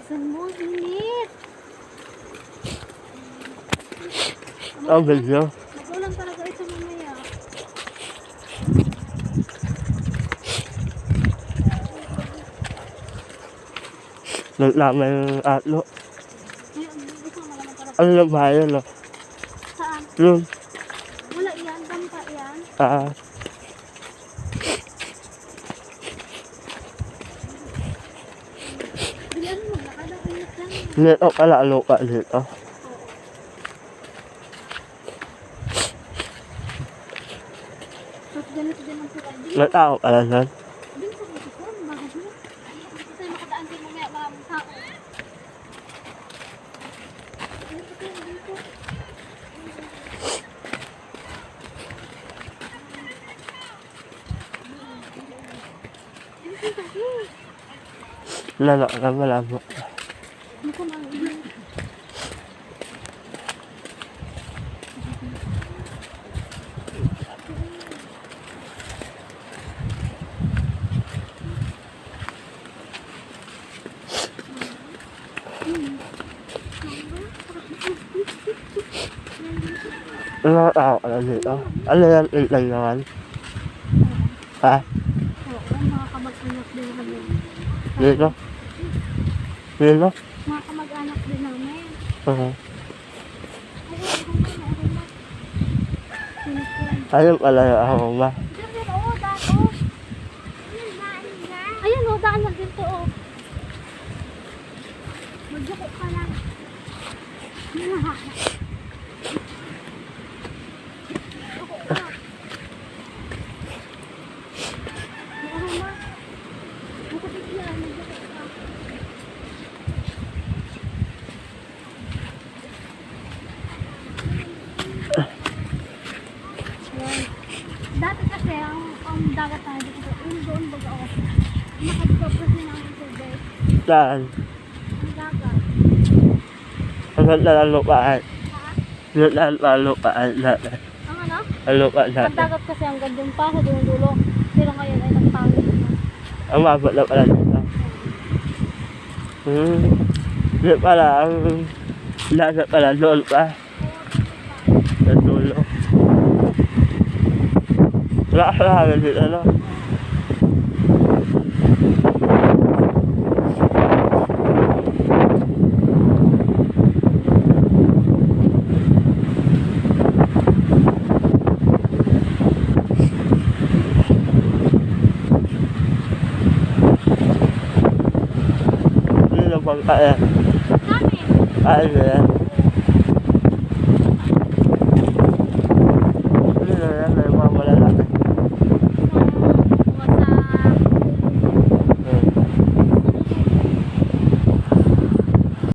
Bilisan mo, init. Ang video. Mag-ulam talaga ito mamaya. Naglaman yung atlo. Ayun, gusto mo malaman para. Ano lang ba yun, no? Saan? Yun. Wala yan, dampa yan. Bilisan mo, nakadaw init lang. Dito pala, lupa dito. Tapos ganito din ang pura. May tao pala dyan. Din sa dito ko, bakit mo? Hindi tayo makadaan din mamaya maraming tao. Dito tayo, dito. Dito tayo. Lalo ka malabo. Dito na, dito. Mga tao pala dito. Ano yan, lang naman? Ha? Oo, mga kamag-anak din namin. Dito? Dito? Mga kamag-anak din namin. Ayun pala yung ako ba? Ayan o, daan lang dito o. Magjuko ka lang. Juko ka. Ano ma? Magkapit yan, magjuko ka. Yan. Dati kasi ang dagat tayo dito, yung doon baga ako. Nakadikap kasi namin tubig. Saan? Ang dagat. Ang ganda ng lupaan. Ha? Ang ganda ng lupaan natin. Ang ano? Ang lupaan Ang natin. dagat kasi ang gandang pa sa dulo. Pero ngayon ay nagpangit na. Ang mabot na pala dito. Hindi pala, ang dagat pala doon pa. Sa dulo. Wala ka lang dito, ano? Hindi na pang kaya. Namin! Kaya na yan.